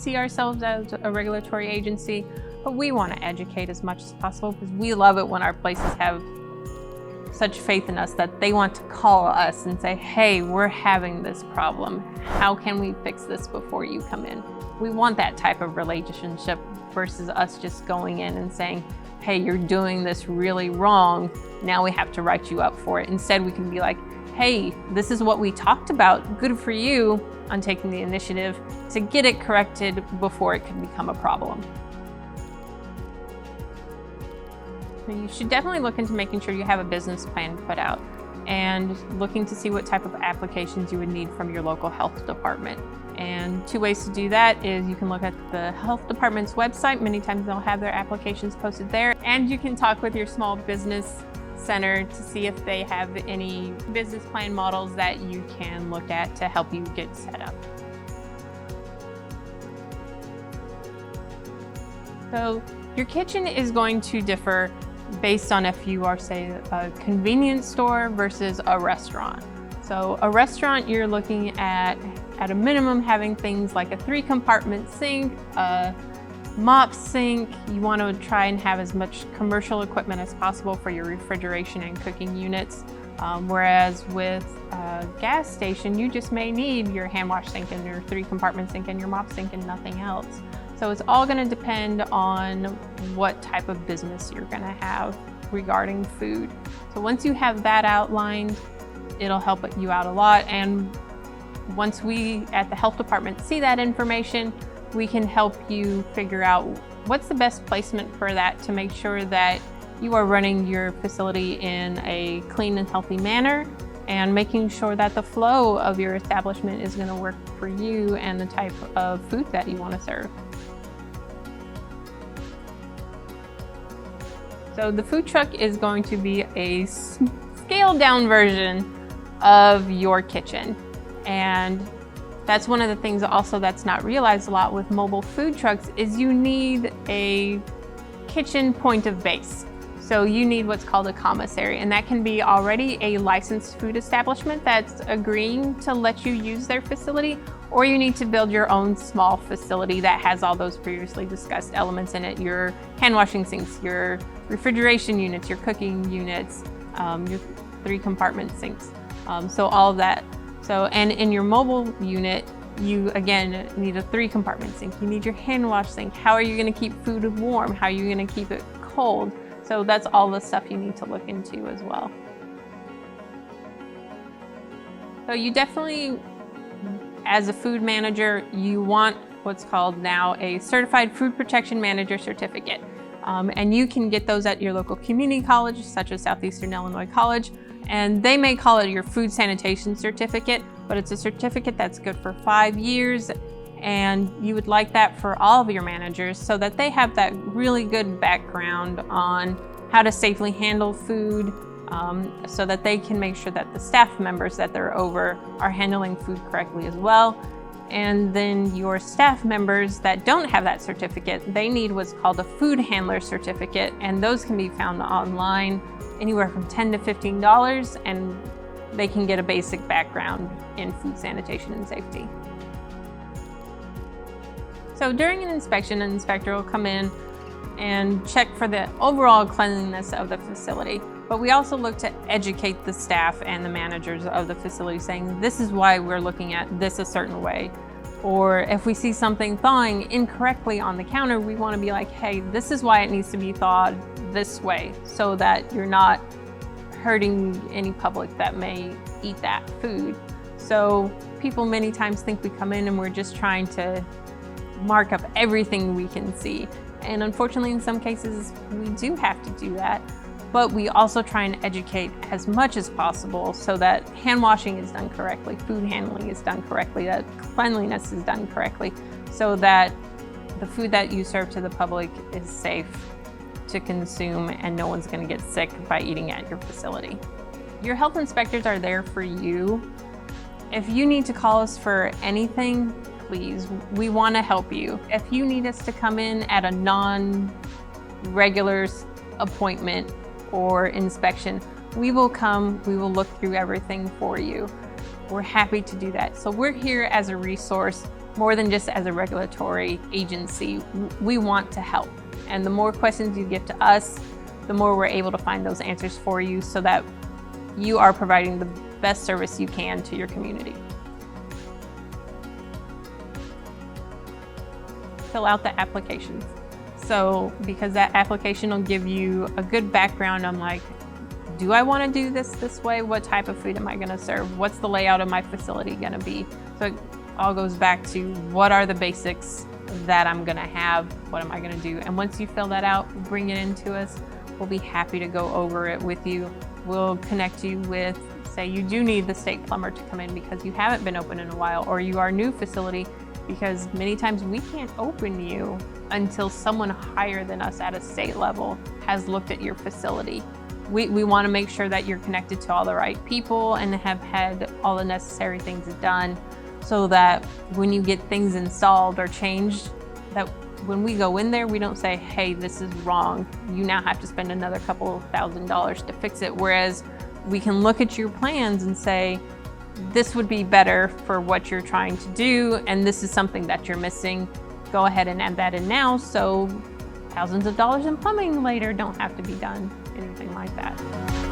see ourselves as a regulatory agency, but we want to educate as much as possible because we love it when our places have such faith in us that they want to call us and say, hey, we're having this problem. How can we fix this before you come in? We want that type of relationship versus us just going in and saying, hey, you're doing this really wrong. Now we have to write you up for it. Instead, we can be like, hey, this is what we talked about. Good for you on taking the initiative to get it corrected before it can become a problem. You should definitely look into making sure you have a business plan put out and looking to see what type of applications you would need from your local health department. And two ways to do that is you can look at the health department's website. Many times they'll have their applications posted there. And you can talk with your small business center to see if they have any business plan models that you can look at to help you get set up. So your kitchen is going to differ based on if you are, say, a convenience store versus a restaurant. So a restaurant, you're looking at a minimum having things like a 3-compartment sink, a mop sink. You want to try and have as much commercial equipment as possible for your refrigeration and cooking units. Whereas with a gas station, you just may need your hand wash sink and your 3-compartment sink and your mop sink and nothing else. So it's all going to depend on what type of business you're going to have regarding food. So once you have that outlined, it'll help you out a lot. And once we at the health department see that information, we can help you figure out what's the best placement for that to make sure that you are running your facility in a clean and healthy manner and making sure that the flow of your establishment is going to work for you and the type of food that you want to serve. So the food truck is going to be a scaled down version of your kitchen. And that's one of the things also that's not realized a lot with mobile food trucks is you need a kitchen point of base. So you need what's called a commissary, and that can be already a licensed food establishment that's agreeing to let you use their facility, or you need to build your own small facility that has all those previously discussed elements in it, your hand washing sinks, your refrigeration units, your cooking units, your 3-compartment sinks. So all of that. So, and in your mobile unit, you again need a 3-compartment sink. You need your hand wash sink. How are you going to keep food warm? How are you going to keep it cold? So that's all the stuff you need to look into as well. So you definitely, as a food manager, you want what's called now a Certified Food Protection Manager certificate. And you can get those at your local community college, such as Southeastern Illinois College. And they may call it your food sanitation certificate, but it's a certificate that's good for 5 years. And you would like that for all of your managers so that they have that really good background on how to safely handle food, so that they can make sure that the staff members that they're over are handling food correctly as well. And then your staff members that don't have that certificate, they need what's called a food handler certificate, and those can be found online anywhere from $10 to $15, and they can get a basic background in food sanitation and safety. So during an inspection, an inspector will come in and check for the overall cleanliness of the facility. But we also look to educate the staff and the managers of the facility, saying this is why we're looking at this a certain way. Or if we see something thawing incorrectly on the counter, we want to be like, hey, this is why it needs to be thawed this way, so that you're not hurting any public that may eat that food. So people many times think we come in and we're just trying to mark up everything we can see. And unfortunately, in some cases, we do have to do that. But we also try and educate as much as possible so that hand washing is done correctly, food handling is done correctly, that cleanliness is done correctly, so that the food that you serve to the public is safe to consume and no one's going to get sick by eating at your facility. Your health inspectors are there for you. If you need to call us for anything, please, we want to help you. If you need us to come in at a non-regular appointment or inspection, we will come, we will look through everything for you. We're happy to do that. So we're here as a resource more than just as a regulatory agency. We want to help. And the more questions you give to us, the more we're able to find those answers for you so that you are providing the best service you can to your community. Fill out the applications. So because that application will give you a good background on like, do I want to do this way? What type of food am I going to serve? What's the layout of my facility going to be? So it all goes back to what are the basics that I'm going to have? What am I going to do? And once you fill that out, bring it into us. We'll be happy to go over it with you. We'll connect you with, say you do need the state plumber to come in because you haven't been open in a while, or you are a new facility, because many times we can't open you until someone higher than us at a state level has looked at your facility. We want to make sure that you're connected to all the right people and have had all the necessary things done so that when you get things installed or changed, that when we go in there, we don't say, hey, this is wrong. You now have to spend another couple $1,000s to fix it. Whereas we can look at your plans and say, this would be better for what you're trying to do, and this is something that you're missing. Go ahead and add that in now so thousands of dollars in plumbing later don't have to be done, anything like that.